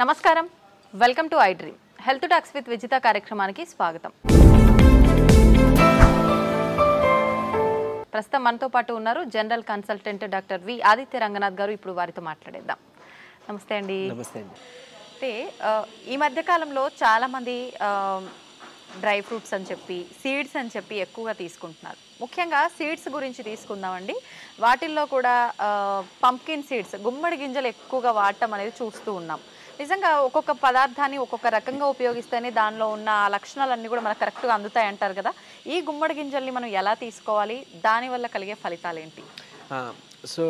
నమస్కారం, welcome to I dream. Health talks with Vijitha కార్యక్రమానికి స్వాగతం. ప్రస్తుతం మనతో పాటు ఉన్నారు general consultant doctor V Aditya Ranganath గారు. ఇప్పుడు వారితో మాట్లాడేద్దాం. నమస్తే అండి. నమస్తే అండి. అయితే ఈ మధ్యకాలంలో చాలామంది డ్రై ఫ్రూట్స్ అని చెప్పి సీడ్స్ అని చెప్పి ఎక్కువగా తీసుకుంటున్నారు. ముఖ్యంగా సీడ్స్ గురించి తీసుకుందామండి. వాటిల్లో కూడా పంప్కిన్ సీడ్స్, గుమ్మడి గింజలు ఎక్కువగా వాడటం అనేది చూస్తూ ఉన్నాం. నిజంగా ఒక్కొక్క పదార్థాన్ని ఒక్కొక్క రకంగా ఉపయోగిస్తేనే దానిలో ఉన్న లక్షణాలన్నీ కూడా మనకు కరెక్ట్గా అందుతాయి అంటారు కదా. ఈ గుమ్మడి గింజల్ని మనం ఎలా తీసుకోవాలి, దానివల్ల కలిగే ఫలితాలు ఏంటి? సో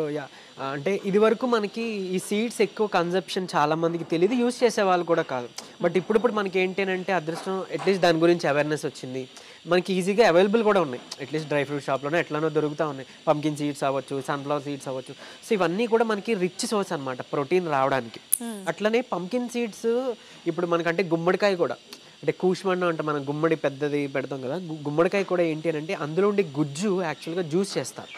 అంటే ఇది వరకు మనకి ఈ సీడ్స్ ఎక్కువ కన్సెప్షన్ చాలా మందికి తెలియదు, యూజ్ చేసే వాళ్ళు కూడా కాదు. బట్ ఇప్పుడు మనకి ఏంటి అంటే అదృష్టం, అట్లీస్ట్ దాని గురించి అవేర్నెస్ వచ్చింది. మనకి ఈజీగా అవైలబుల్ కూడా ఉన్నాయి. అట్లీస్ట్ డ్రై ఫ్రూట్ షాప్లోనే ఎట్లానో దొరుకుతూ ఉన్నాయి. పంకిన్ సీడ్స్ అవ్వచ్చు, సన్ఫ్లవర్ సీడ్స్ అవ్వచ్చు. సో ఇవన్నీ కూడా మనకి రిచ్ సోర్స్ అనమాట ప్రోటీన్ రావడానికి. అట్లనే పంకిన్ సీడ్స్ ఇప్పుడు మనకంటే గుమ్మడికాయ కూడా, అంటే కూష్మన్న అంటే మనం గుమ్మడి పెద్దది పెడతాం కదా, గుమ్మడికాయ కూడా ఏంటి అని అంటే అందులో ఉండే గుజ్జు యాక్చువల్గా జ్యూస్ చేస్తారు.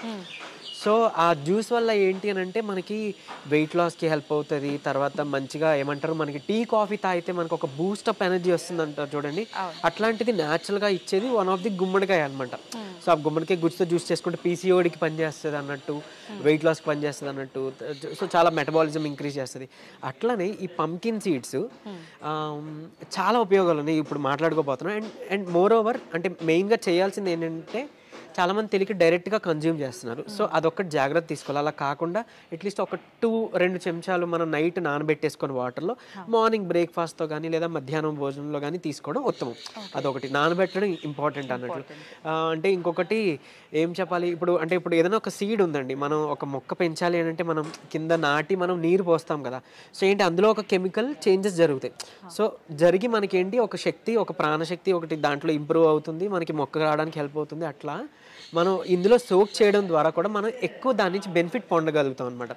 సో ఆ జ్యూస్ వల్ల ఏంటి అని అంటే మనకి వెయిట్ లాస్కి హెల్ప్ అవుతుంది. తర్వాత మంచిగా ఏమంటారు, మనకి టీ కాఫీ తాగితే మనకు ఒక బూస్టప్ ఎనర్జీ వస్తుంది అంటారు చూడండి, అట్లాంటిది న్యాచురల్గా ఇచ్చేది వన్ ఆఫ్ ది గుమ్మడికాయ అనమాట. సో ఆ గుమ్మడికాయ గుజ్జుతో జ్యూస్ చేసుకుంటే పీసీఓడికి పనిచేస్తుంది అన్నట్టు, వెయిట్ లాస్కి పనిచేస్తుంది అన్నట్టు. సో చాలా మెటబాలిజం ఇంక్రీజ్ చేస్తుంది. అట్లనే ఈ పంకిన్ సీడ్స్ చాలా ఉపయోగాలు ఉన్నాయి, ఇప్పుడు మాట్లాడుకోబోతున్నాం. అండ్ మోర్ ఓవర్ అంటే మెయిన్గా చేయాల్సింది ఏంటంటే చాలామంది తెలియక డైరెక్ట్గా కన్జ్యూమ్ చేస్తున్నారు. సో అదొక్కటి జాగ్రత్త తీసుకోవాలి. అలా కాకుండా అట్లీస్ట్ ఒక 2 చెంచాలు మనం నైట్ నానబెట్టేసుకొని వాటర్లో మార్నింగ్ బ్రేక్ఫాస్ట్తో కానీ లేదా మధ్యాహ్నం భోజనంలో కానీ తీసుకోవడం ఉత్తమం. అదొకటి, నానబెట్టడం ఇంపార్టెంట్ అన్నట్లు. అంటే ఇంకొకటి ఏం చెప్పాలి, ఇప్పుడు ఏదైనా ఒక సీడ్ ఉందండి, మనం ఒక మొక్క పెంచాలి అని అంటే మనం కింద నాటి మనం నీరు పోస్తాం కదా. సో ఏంటి, అందులో ఒక కెమికల్ చేంజెస్ జరుగుతాయి. సో జరిగి మనకేంటి ఒక శక్తి, ఒక ప్రాణశక్తి ఒకటి దాంట్లో ఇంప్రూవ్ అవుతుంది, మనకి మొక్క రావడానికి హెల్ప్ అవుతుంది. అట్లా మనం ఇందులో సోక్ చేయడం ద్వారా కూడా మనం ఎక్కువ దాని నుంచి బెనిఫిట్ పొందగలుగుతాం అనమాట.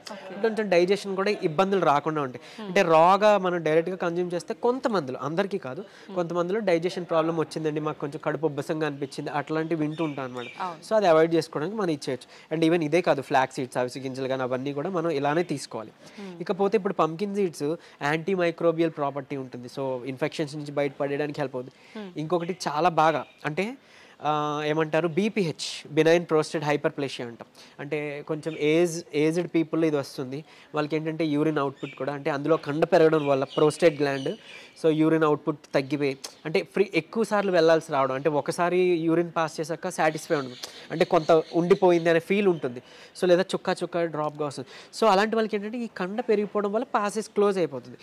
కొంచెం డైజెషన్ కూడా ఇబ్బందులు రాకుండా ఉంటాయి. అంటే రాగా మనం డైరెక్ట్గా కన్జ్యూమ్ చేస్తే కొంతమందిలో, అందరికీ కాదు, కొంతమందిలో డైజెషన్ ప్రాబ్లం వచ్చిందండి, మాకు కొంచెం కడుపు ఉబ్బసంగా అనిపించింది, అట్లాంటివి వింటూ ఉంటాం అనమాట. సో అది అవాయిడ్ చేసుకోవడానికి మనం ఇచ్చేయచ్చు. అండ్ ఈవెన్ ఇదే కాదు, ఫ్లాక్ సీడ్స్, అవిసె గింజలు కానీ అవన్నీ కూడా మనం ఇలానే తీసుకోవాలి. ఇకపోతే ఇప్పుడు pumpkin seeds anti microbial property ఉంటుంది. సో ఇన్ఫెక్షన్స్ నుంచి బయటపడడానికి హెల్ప్ అవుతుంది. ఇంకొకటి చాలా బాగా ఏమంటారు, బీపీహెచ్, బినైన్ ప్రోస్టేట్ హైపర్ప్లేషియా అంటాం. అంటే కొంచెం ఏజ్డ్ పీపుల్ ఇది వస్తుంది. వాళ్ళకి ఏంటంటే యూరిన్ అవుట్పుట్ కూడా, అంటే అందులో కండ పెరగడం వల్ల prostate gland, so urine output తగ్గిపోయి అంటే ఎక్కువ సార్లు వెళ్ళాల్సి రావడం, అంటే ఒకసారి యూరిన్ పాస్ చేశాక సాటిస్ఫై ఉండదు, అంటే కొంత ఉండిపోయింది అనే ఫీల్ ఉంటుంది. సో లేదా చుక్క డ్రాప్గా వస్తుంది. సో అలాంటి వాళ్ళకి ఏంటంటే ఈ కండ పెరిగిపోవడం వల్ల పాసెస్ క్లోజ్ అయిపోతుంది.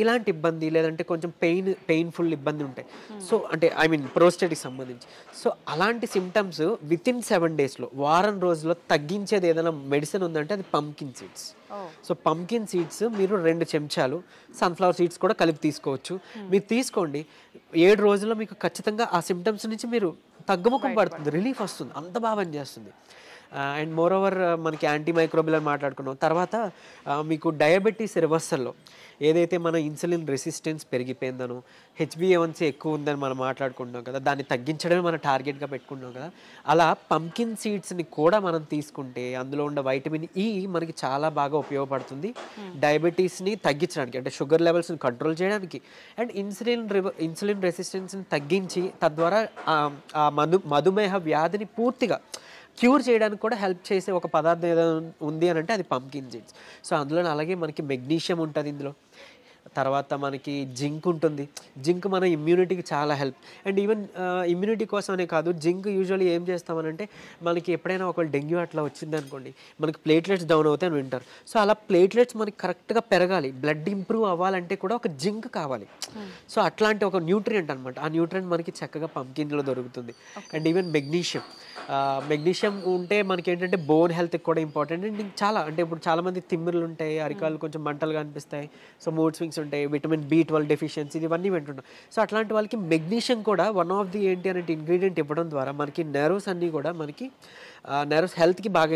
ఇలాంటి ఇబ్బంది, లేదంటే కొంచెం పెయిన్ఫుల్ ఇబ్బంది ఉంటాయి. సో అంటే ప్రోస్టేట్కి సంబంధించి. సో అలాంటి సిమ్టమ్స్ వితిన్ 7 daysలో, వారం రోజుల్లో తగ్గించేది ఏదైనా మెడిసిన్ ఉందంటే అది pumpkin seeds. So pumpkin seeds మీరు 2 చెంచాలు, సన్ఫ్లవర్ సీడ్స్ కూడా కలిపి తీసుకోవచ్చు. మీరు తీసుకోండి, 7 రోజుల్లో మీకు ఖచ్చితంగా ఆ సిమ్టమ్స్ నుంచి మీరు తగ్గుముఖం పడుతుంది, రిలీఫ్ వస్తుంది, అంత బాగా పనిచేస్తుంది. అండ్ మోర్ ఓవర్ మనకి యాంటీ మైక్రోబియల్ అని మాట్లాడుకున్నాం. తర్వాత మీకు డయాబెటీస్ రివర్సల్లో ఏదైతే మన ఇన్సులిన్ రెసిస్టెన్స్ పెరిగిపోయిందనో, HbA1c ఎక్కువ ఉందని మనం మాట్లాడుకుంటున్నాం కదా, దాన్ని తగ్గించడమే మన టార్గెట్గా పెట్టుకుంటున్నాం కదా, అలా పంకిన్ సీడ్స్ని కూడా మనం తీసుకుంటే అందులో ఉన్న వైటమిన్ ఈ మనకి చాలా బాగా ఉపయోగపడుతుంది డయాబెటీస్ని తగ్గించడానికి, అంటే షుగర్ లెవెల్స్ని కంట్రోల్ చేయడానికి, అండ్ ఇన్సులిన్ రెసిస్టెన్స్ని తగ్గించి తద్వారా ఆ మధుమేహ వ్యాధిని పూర్తిగా క్యూర్ చేయడానికి కూడా హెల్ప్ చేసే ఒక పదార్థం ఏదైనా ఉంది అని అంటే అది పంకిన్ సీడ్స్. సో అందులో అలాగే మనకి మెగ్నీషియం ఉంటుంది ఇందులో, తర్వాత మనకి జింక్ ఉంటుంది. జింక్ మన ఇమ్యూనిటీకి చాలా హెల్ప్. అండ్ ఈవెన్ ఇమ్యూనిటీ కోసమనే కాదు, జింక్ యూజువల్లీ ఏం చేస్తామనంటే మనకి ఎప్పుడైనా ఒకవేళ డెంగ్యూ అట్లా వచ్చింది అనుకోండి, మనకి ప్లేట్లెట్స్ డౌన్ అవుతాయి అని వింటారు. సో అలా ప్లేట్లెట్స్ మనకి కరెక్ట్గా పెరగాలి, బ్లడ్ ఇంప్రూవ్ అవ్వాలంటే కూడా ఒక జింక్ కావాలి. సో అట్లాంటి ఒక న్యూట్రియంట్ అనమాట. ఆ న్యూట్రియంట్ మనకి చక్కగా పంకిన్లో దొరుకుతుంది. అండ్ ఈవెన్ మెగ్నీషియం ఉంటే మనకి ఏంటంటే బోన్ హెల్త్కి కూడా ఇంపార్టెంట్. అండ్ చాలా, అంటే ఇప్పుడు చాలామంది తిమ్మిర్లు ఉంటాయి, అరికాలు కొంచెం మంటలుగా అనిపిస్తాయి, సో మూడ్ స్వింగ్స్ ఉంటాయి, విటమిన్ B12 డెఫిషియన్సీ, ఇవన్నీ వింటున్నాం. సో అట్లాంటి వాళ్ళకి మెగ్నీషియం కూడా వన్ ఆఫ్ ది ఏంటి అనే ఇంగ్రీడియంట్ ఇవ్వడం ద్వారా మనకి నర్వ్స్ అన్నీ కూడా మనకి నర్వ్స్ హెల్త్కి బాగా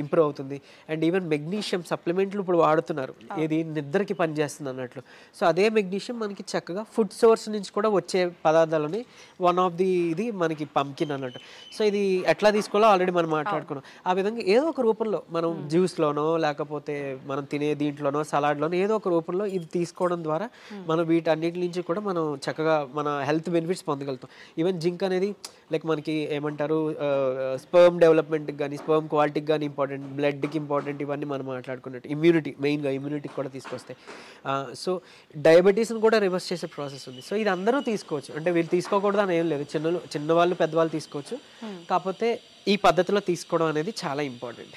ఇంప్రూవ్ అవుతుంది. అండ్ ఈవెన్ మెగ్నీషియం సప్లిమెంట్లు ఇప్పుడు వాడుతున్నారు, ఏది నిద్రకి పనిచేస్తుంది అన్నట్లు. సో అదే మెగ్నీషియం మనకి చక్కగా ఫుడ్ సోర్స్ నుంచి కూడా వచ్చే పదార్థాలని వన్ ఆఫ్ ది ఇది మనకి పంకిన్ అన్నట్టు. సో ఇది ఎట్లా తీసుకోవాలో ఆల్రెడీ మనం మాట్లాడుకున్నాం. ఆ విధంగా ఏదో ఒక రూపంలో మనం జ్యూస్లోనో లేకపోతే మనం తినే దీంట్లోనో సలాడ్లోనో ఏదో ఒక రూపంలో ఇది తీసుకోవడం ద్వారా మనం వీటన్నిటి నుంచి కూడా మనం చక్కగా మన హెల్త్ బెనిఫిట్స్ పొందగలుగుతాం. ఈవెన్ జింక్ అనేది లైక్ మనకి ఏమంటారు స్పర్మ్ డెవలప్మెంట్కి కానీ స్పర్మ్ క్వాలిటీకి కానీ ఇంపార్టెంట్, బ్లడ్కి ఇంపార్టెంట్, ఇవన్నీ మనం మాట్లాడుకున్నట్టు ఇమ్యూనిటీ మెయిన్గా ఇమ్యూనిటీకి కూడా తీసుకొస్తాయి. సో డయాబెటీస్ని కూడా రివర్స్ చేసే ప్రాసెస్ ఉంది. సో ఇది అందరూ తీసుకోవచ్చు, అంటే వీళ్ళు తీసుకోకూడదు అని ఏం లేదు, చిన్నవాళ్ళు పెద్దవాళ్ళు తీసుకోవచ్చు. కాకపోతే ఈ పద్ధతిలో తీసుకోవడం అనేది చాలా ఇంపార్టెంట్.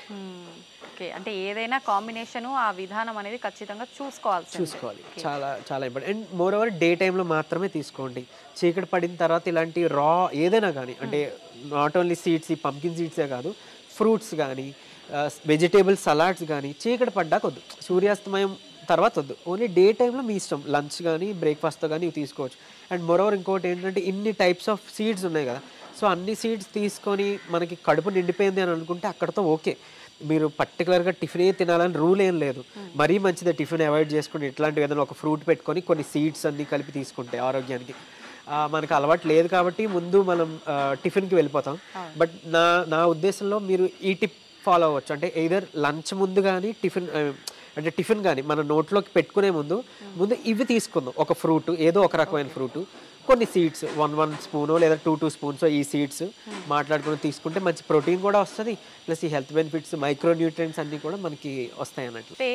ఓకే, అంటే ఏదైనా కాంబినేషను ఆ విధానం అనేది ఖచ్చితంగా చూసుకోవాలి. చాలా చాలా important. And more over day టైంలో మాత్రమే తీసుకోండి. చీకటి పడిన తర్వాత ఇలాంటి రా ఏదైనా కానీ, అంటే నాట్ ఓన్లీ సీడ్స్, ఈ పంకిన్ సీడ్సే కాదు, ఫ్రూట్స్ కానీ వెజిటేబుల్ సలాడ్స్ కానీ చీకటి పడ్డాక వద్దు, సూర్యాస్తమయం తర్వాత వద్దు. ఓన్లీ డే టైంలో మీ ఇష్టం, లంచ్ కానీ బ్రేక్ఫాస్ట్తో కానీ ఇవి తీసుకోవచ్చు. అండ్ మోర్ ఓవర్ ఇంకోటి ఏంటంటే ఇన్ని టైప్స్ ఆఫ్ సీడ్స్ ఉన్నాయి కదా, సో అన్ని సీడ్స్ తీసుకొని మనకి కడుపు నిండిపోయింది అని అనుకుంటే అక్కడతో ఓకే. మీరు పర్టికులర్గా టిఫిన్ తినాలని రూల్ ఏం లేదు. మరీ మంచిదే టిఫిన్ అవాయిడ్ చేసుకుని ఇట్లాంటివి ఏదైనా ఒక ఫ్రూట్ పెట్టుకొని కొన్ని సీడ్స్ అన్ని కలిపి తీసుకుంటే ఆరోగ్యానికి. మనకు అలవాటు లేదు కాబట్టి ముందు మనం టిఫిన్కి వెళ్ళిపోతాం. బట్ నా ఉద్దేశంలో మీరు ఈ టిప్ ఫాలో అవ్వచ్చు. అంటే ఎయిదర్ లంచ్ ముందు కానీ టిఫిన్ కానీ మన నోట్లోకి పెట్టుకునే ముందు ఇవి తీసుకుందాం. ఒక ఫ్రూట్, ఏదో ఒక రకమైన ఫ్రూటు, కొన్ని సీడ్స్ 1 స్పూనో లేదా 2 స్పూన్స్ ఈ సీడ్స్ మాట్లాడుకుని తీసుకుంటే మంచి ప్రోటీన్ కూడా వస్తుంది, ప్లస్ ఈ హెల్త్ బెనిఫిట్స్ మైక్రో న్యూట్రియంట్స్ అన్నీ కూడా మనకి వస్తాయి అన్నట్లు. అంటే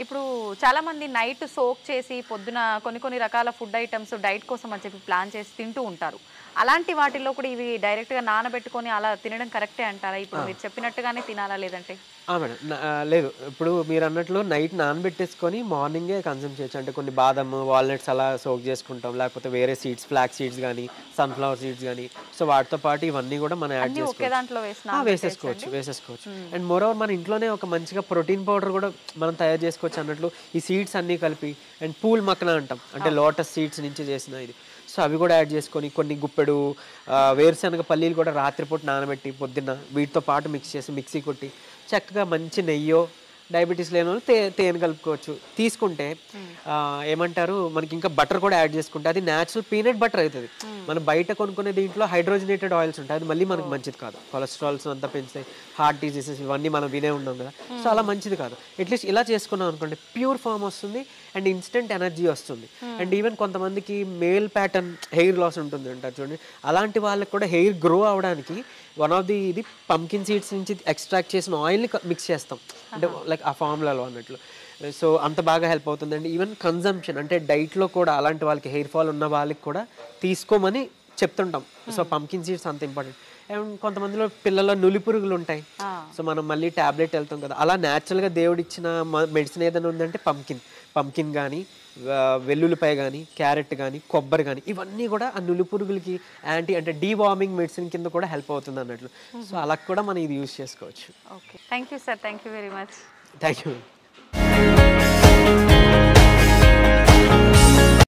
ఇప్పుడు చాలామంది నైట్ సోక్ చేసి పొద్దున కొన్ని రకాల ఫుడ్ ఐటమ్స్ డైట్ కోసం అని చెప్పి ప్లాన్ చేసి తింటూ ఉంటారు. అలాంటి వాటిల్లో కూడా ఇవి డైరెక్ట్గా నానబెట్టుకొని అలా తినడం కరెక్టే అంటారా? ఇప్పుడు మీరు చెప్పినట్టుగానే తినాలా లేదంటే? మేడం లేదు, ఇప్పుడు మీరు అన్నట్లు నైట్ నానబెట్టేసుకొని మార్నింగే కన్సూమ్ చేయొచ్చు. అంటే కొన్ని బాదం, వాల్నట్స్ అలా సోక్ చేసుకుంటాం, లేకపోతే వేరే సీడ్స్, ఫ్లాక్ సీడ్స్ కానీ సన్ఫ్లవర్ సీడ్స్ కానీ, సో వాటితో పాటు ఇవన్నీ కూడా మనం యాడ్ వేసేసుకోవచ్చు. అండ్ మోర్ ఓవర్ మన ఇంట్లోనే ఒక మంచిగా ప్రోటీన్ పౌడర్ కూడా మనం తయారు చేసుకోవచ్చు అన్నట్లు. ఈ సీడ్స్ అన్నీ కలిపి, అండ్ పూల్ మక్కన అంటాం, అంటే లోటస్ సీడ్స్ నుంచి చేసిన ఇది, సో అవి కూడా యాడ్ చేసుకొని కొన్ని గుప్పెడు వేరుశనగ పల్లీలు కూడా రాత్రిపూట నానబెట్టి పొద్దున్న వీటితో పాటు మిక్స్ చేసి మిక్సీ కొట్టి చక్కగా మంచి నెయ్యో, డయాబెటీస్ లేని వాళ్ళు తేనె కలుపుకోవచ్చు. తీసుకుంటే ఏమంటారు మనకి ఇంకా బటర్ కూడా యాడ్ చేసుకుంటే అది న్యాచురల్ పీనట్ బటర్ అవుతుంది. మనం బయట కొనుక్కునే దీంట్లో హైడ్రోజనేటెడ్ ఆయిల్స్ ఉంటాయి, అది మళ్ళీ మనకు మంచిది కాదు. కొలెస్ట్రాల్స్ అంతా పెంచుతాయి, హార్ట్ డిసీజెస్ ఇవన్నీ మనం వినే ఉన్నాం కదా, సో అలా మంచిది కాదు. అట్లీస్ట్ ఇలా చేసుకున్నాం అనుకోండి, ప్యూర్ ఫామ్ వస్తుంది అండ్ ఇన్స్టెంట్ ఎనర్జీ వస్తుంది. అండ్ ఈవెన్ కొంతమందికి మేల్ ప్యాటర్న్ హెయిర్ లాస్ ఉంటుంది అంటారు చూడండి, అలాంటి వాళ్ళకి కూడా హెయిర్ గ్రో అవడానికి వన్ ఆఫ్ ది ఇది పంకిన్ సీడ్స్ నుంచి ఎక్స్ట్రాక్ట్ చేసిన ఆయిల్ని మిక్స్ చేస్తాం, అంటే లైక్ ఆ ఫార్ములాలో అన్నట్లు. సో అంత బాగా హెల్ప్ అవుతుందండి. ఈవెన్ కన్జంప్షన్ అంటే డైట్లో కూడా అలాంటి వాళ్ళకి హెయిర్ ఫాల్ ఉన్న వాళ్ళకి కూడా తీసుకోమని చెప్తుంటాం. సో పంకిన్ సీడ్స్ అంత ఇంపార్టెంట్. అండ్ కొంతమందిలో పిల్లల్లో నులిపురుగులు ఉంటాయి, సో మనం మళ్ళీ ట్యాబ్లెట్ వెళ్తాం కదా, అలా న్యాచురల్గా దేవుడిచ్చిన మెడిసిన్ ఏదైనా ఉందంటే పంకిన్ కానీ, వెల్లుల్లిపాయ కానీ, క్యారెట్ కానీ, కొబ్బరి కానీ, ఇవన్నీ కూడా ఆ నులిపురుగులకి అంటే డీవార్మింగ్ మెడిసిన్ కింద కూడా హెల్ప్ అవుతుంది అన్నట్లు. సో అలా కూడా మనం ఇది యూజ్ చేసుకోవచ్చు. Okay, thank you sir, thank you very much. Thank you.